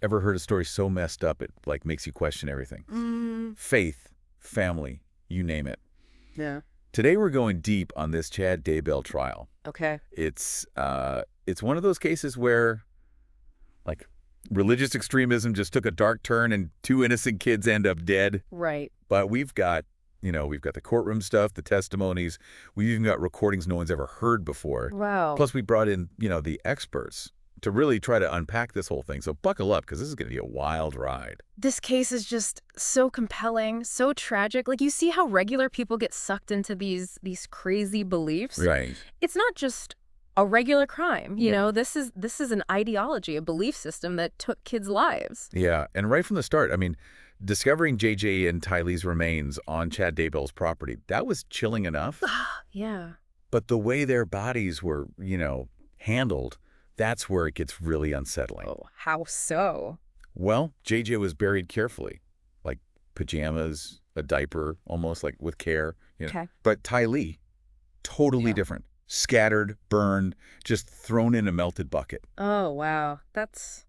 Ever heard a story so messed up it, like, makes you question everything? Faith, family, you name it. Yeah. Today we're going deep on this Chad Daybell trial. Okay. It's one of those cases where, like, religious extremism just took a dark turn and two innocent kids end up dead. Right. But we've got the courtroom stuff, the testimonies. We've even got recordings no one's ever heard before. Wow. Plus, we brought in, the experts to really try to unpack this whole thing. So buckle up, because this is going to be a wild ride. This case is just so compelling, so tragic. Like, you see how regular people get sucked into these crazy beliefs. Right. It's not just a regular crime. You know, this is an ideology, a belief system that took kids' lives. Yeah, and right from the start, I mean, discovering J.J. and Tylee's remains on Chad Daybell's property, that was chilling enough. Yeah. But the way their bodies were, handled, that's where it gets really unsettling. Oh, how so? Well, J.J. was buried carefully, like pajamas, a diaper, almost like with care. Okay. But Tylee, totally different. Scattered, burned, just thrown in a melted bucket. Oh, wow. That's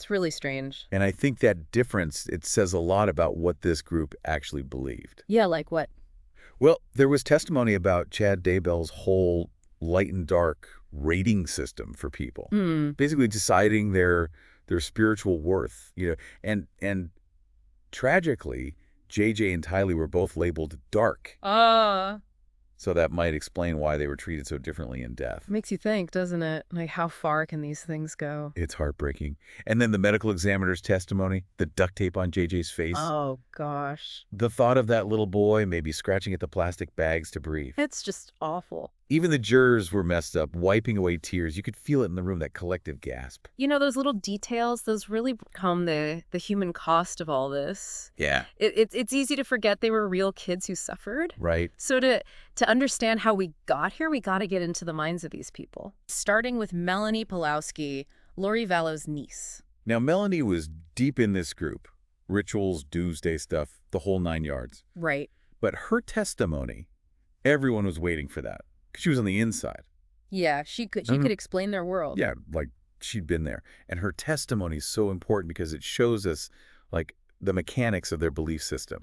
really strange. And I think that difference, it says a lot about what this group actually believed. Yeah, like what? Well, there was testimony about Chad Daybell's whole light and dark rating system for people, basically deciding their spiritual worth. And tragically, JJ and Tylee were both labeled dark. So that might explain why they were treated so differently in death. Makes you think, doesn't it? Like, how far can these things go? It's heartbreaking. And then the medical examiner's testimony, the duct tape on JJ's face. Oh, gosh. The thought of that little boy maybe scratching at the plastic bags to breathe. It's just awful. Even the jurors were messed up, wiping away tears. You could feel it in the room, that collective gasp. You know, those little details, those really become the human cost of all this. Yeah. It's easy to forget they were real kids who suffered. Right. So to understand how we got here, we got to get into the minds of these people. Starting with Melanie Pulowski, Lori Vallow's niece. Now, Melanie was deep in this group. Rituals, doomsday stuff, the whole 9 yards. Right. But her testimony, everyone was waiting for that. Because she was on the inside. Yeah, she could explain their world. Yeah, like she'd been there. And her testimony is so important because it shows us, like, the mechanics of their belief system.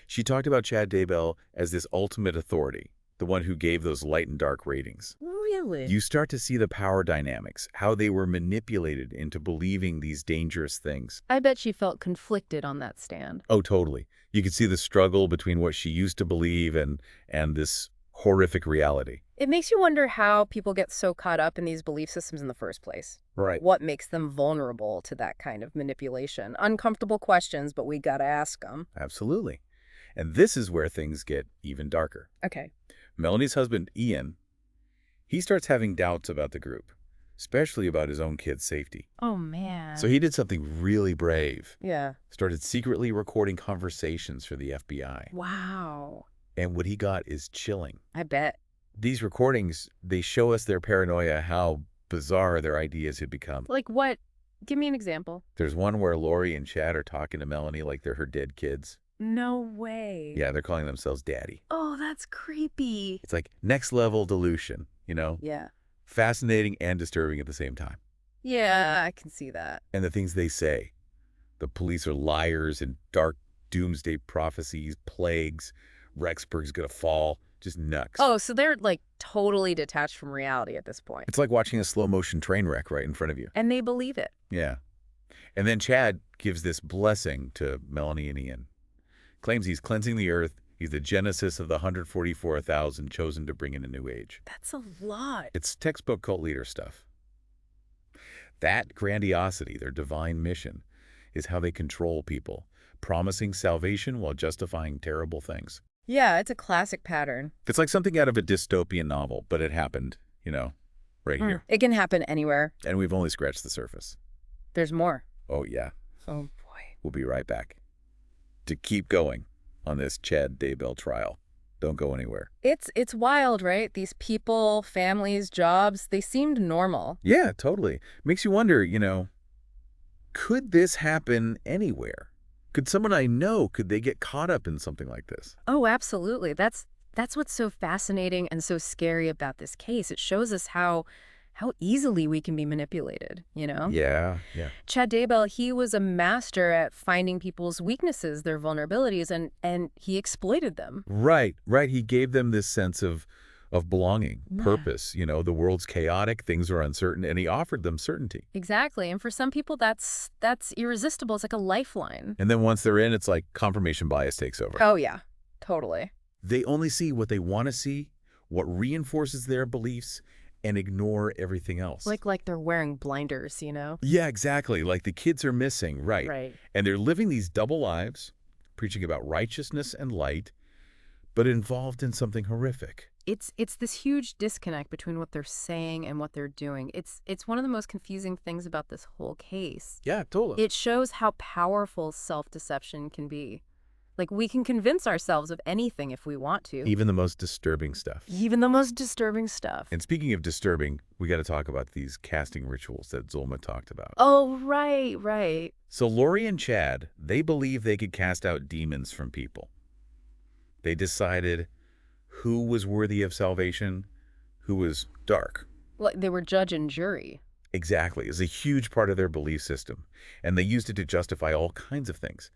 She talked about Chad Daybell as this ultimate authority, the one who gave those light and dark ratings. Really? You start to see the power dynamics, how they were manipulated into believing these dangerous things. I bet she felt conflicted on that stand. Oh, totally. You could see the struggle between what she used to believe and this horrific reality. It makes you wonder how people get so caught up in these belief systems in the first place. Right. What makes them vulnerable to that kind of manipulation? Uncomfortable questions, but we gotta ask them. Absolutely. And this is where things get even darker. Okay. Melanie's husband, Ian, he starts having doubts about the group, especially about his own kid's safety. Oh, man. So he did something really brave. Yeah. Started secretly recording conversations for the FBI. Wow. And what he got is chilling. I bet. These recordings, they show us their paranoia, how bizarre their ideas had become. Like what? Give me an example. There's one where Lori and Chad are talking to Melanie like they're her dead kids. No way. Yeah, they're calling themselves daddy. Oh, that's creepy. It's like next level delusion, Yeah. Fascinating and disturbing at the same time. Yeah, I can see that. And the things they say. The police are liars and dark doomsday prophecies, plagues, Rexburg's gonna fall. Just nuts. Oh, so they're like totally detached from reality at this point. It's like watching a slow motion train wreck right in front of you. And they believe it. Yeah. And then Chad gives this blessing to Melanie and Ian. Claims he's cleansing the earth. He's the genesis of the 144,000 chosen to bring in a new age. That's a lot. It's textbook cult leader stuff. That grandiosity, their divine mission, is how they control people, promising salvation while justifying terrible things. Yeah, it's a classic pattern. It's like something out of a dystopian novel, but it happened, right here. It can happen anywhere. And we've only scratched the surface. There's more. Oh, yeah. Oh, boy. We'll be right back to keep going on this Chad Daybell trial. Don't go anywhere. It's wild, right? These people, families, jobs, they seemed normal. Yeah, totally. Makes you wonder, could this happen anywhere? Could someone I know, could they get caught up in something like this? Oh, absolutely. That's what's so fascinating and so scary about this case. It shows us how how easily we can be manipulated, you know? Yeah, yeah. Chad Daybell, he was a master at finding people's weaknesses, their vulnerabilities, and he exploited them. Right, right. He gave them this sense of belonging, Yeah. purpose. The world's chaotic, things are uncertain, and he offered them certainty. Exactly. And for some people, that's irresistible. It's like a lifeline. And then once they're in, it's like confirmation bias takes over. Oh, yeah. Totally. They only see what they want to see, what reinforces their beliefs, and ignore everything else. Like they're wearing blinders, you know? Yeah, exactly. Like the kids are missing, right. Right. And they're living these double lives, preaching about righteousness and light, but involved in something horrific. It's this huge disconnect between what they're saying and what they're doing. It's one of the most confusing things about this whole case. Yeah, totally. It shows how powerful self-deception can be. Like, we can convince ourselves of anything if we want to. Even the most disturbing stuff. Even the most disturbing stuff. And speaking of disturbing, we got to talk about these casting rituals that Zulma talked about. Oh, right, right. So Lori and Chad, they believed they could cast out demons from people. They decided who was worthy of salvation, who was dark. Well, they were judge and jury. Exactly. It's a huge part of their belief system. And they used it to justify all kinds of things.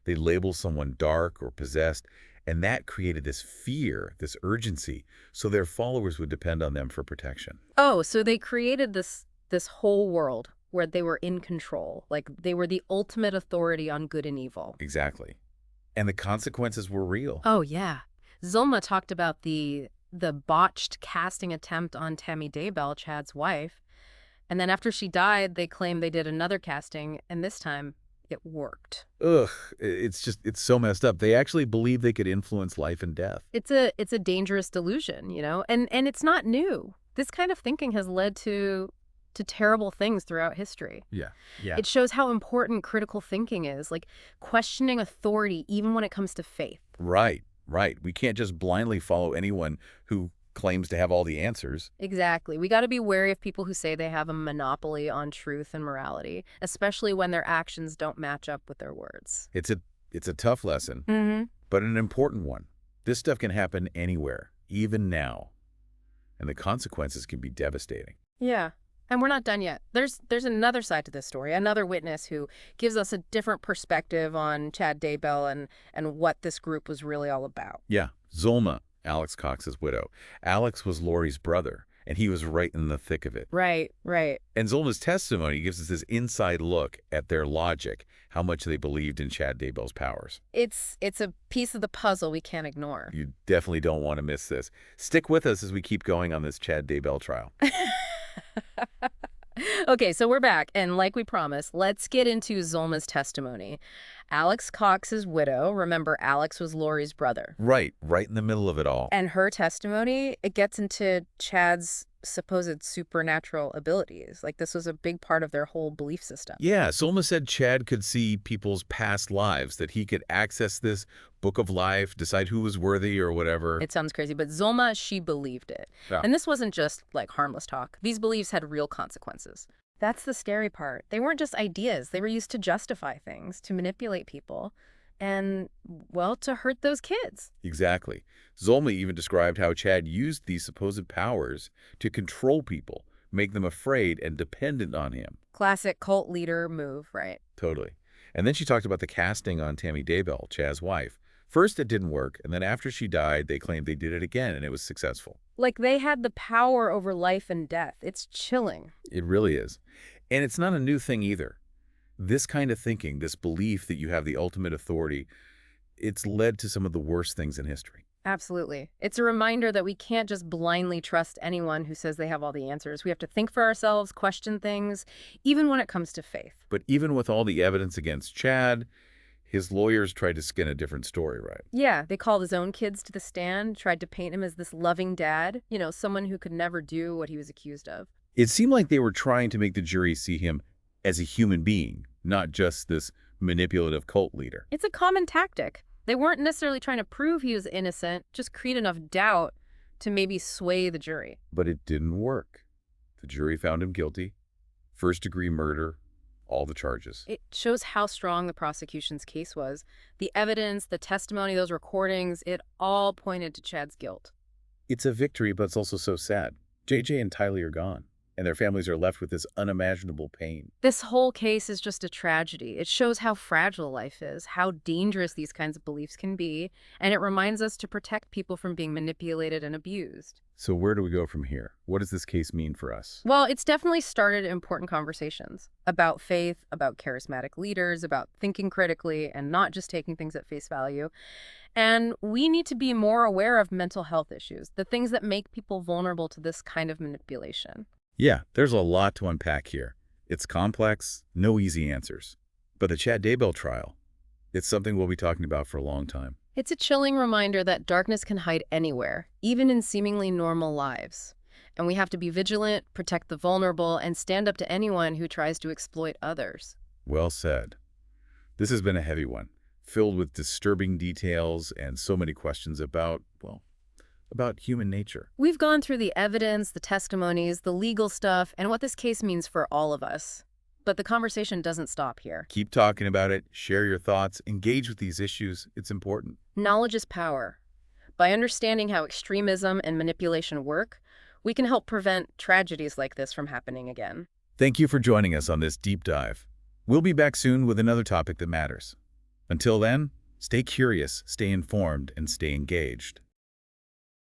They labeled someone dark or possessed, and that created this fear, this urgency, so their followers would depend on them for protection. Oh, so they created this whole world where they were in control. Like, they were the ultimate authority on good and evil. Exactly. And the consequences were real. Oh, yeah. Zulma talked about the botched casting attempt on Tammy Daybell, Chad's wife. And then after she died, they claimed they did another casting, and this time it worked. Ugh, it's so messed up. They actually believe they could influence life and death. It's a dangerous delusion, you know? And it's not new. This kind of thinking has led to terrible things throughout history. Yeah, yeah. It shows how important critical thinking is, like questioning authority even when it comes to faith. Right, right. We can't just blindly follow anyone who claims to have all the answers. Exactly. We got to be wary of people who say they have a monopoly on truth and morality, especially when their actions don't match up with their words. It's a tough lesson, but an important one. This stuff can happen anywhere, even now. And the consequences can be devastating. Yeah. And we're not done yet. There's another side to this story, another witness who gives us a different perspective on Chad Daybell and what this group was really all about. Yeah, Zulma, Alex Cox's widow. Alex was Lori's brother, and he was right in the thick of it. Right, right. And Zulma's testimony gives us this inside look at their logic, how much they believed in Chad Daybell's powers. It's a piece of the puzzle we can't ignore. You definitely don't want to miss this. Stick with us as we keep going on this Chad Daybell trial. Okay, so we're back, and like we promised, let's get into Zulma's testimony. Alex Cox's widow, remember Alex was Lori's brother. Right in the middle of it all. And her testimony, it gets into Chad's supposed supernatural abilities. Like, this was a big part of their whole belief system. Yeah, Zulma said Chad could see people's past lives, that he could access this book of life, decide who was worthy or whatever. It sounds crazy, but Zulma, she believed it. Yeah. And this wasn't just, like, harmless talk. These beliefs had real consequences. That's the scary part. They weren't just ideas. They were used to justify things, to manipulate people, and, well, to hurt those kids. Exactly. Zulma even described how Chad used these supposed powers to control people, make them afraid and dependent on him. Classic cult leader move, right? Totally. And then she talked about the casting on Tammy Daybell, Chad's wife. First it didn't work, and then after she died, they claimed they did it again, and it was successful. Like, they had the power over life and death. It's chilling. It really is. And it's not a new thing either. This kind of thinking, this belief that you have the ultimate authority, it's led to some of the worst things in history. Absolutely. It's a reminder that we can't just blindly trust anyone who says they have all the answers. We have to think for ourselves, question things, even when it comes to faith. But even with all the evidence against Chad, his lawyers tried to skin a different story, right? Yeah, they called his own kids to the stand, tried to paint him as this loving dad, you know, someone who could never do what he was accused of. It seemed like they were trying to make the jury see him as a human being, not just this manipulative cult leader. It's a common tactic. They weren't necessarily trying to prove he was innocent, just create enough doubt to maybe sway the jury. But it didn't work. The jury found him guilty. First-degree murder, all the charges. It shows how strong the prosecution's case was. The evidence, the testimony, those recordings, it all pointed to Chad's guilt. It's a victory, but it's also so sad. JJ and Tylee are gone. and their families are left with this unimaginable pain. This whole case is just a tragedy. It shows how fragile life is, how dangerous these kinds of beliefs can be, and it reminds us to protect people from being manipulated and abused. So where do we go from here? What does this case mean for us? Well, it's definitely started important conversations about faith, about charismatic leaders, about thinking critically and not just taking things at face value. And we need to be more aware of mental health issues, the things that make people vulnerable to this kind of manipulation. Yeah, there's a lot to unpack here. It's complex, no easy answers. But the Chad Daybell trial, it's something we'll be talking about for a long time. It's a chilling reminder that darkness can hide anywhere, even in seemingly normal lives. And we have to be vigilant, protect the vulnerable, and stand up to anyone who tries to exploit others. Well said. This has been a heavy one, filled with disturbing details and so many questions about, well, about human nature. We've gone through the evidence, the testimonies, the legal stuff, and what this case means for all of us. But the conversation doesn't stop here. Keep talking about it, share your thoughts, engage with these issues. It's important. Knowledge is power. By understanding how extremism and manipulation work, we can help prevent tragedies like this from happening again. Thank you for joining us on this deep dive. We'll be back soon with another topic that matters. Until then, stay curious, stay informed, and stay engaged.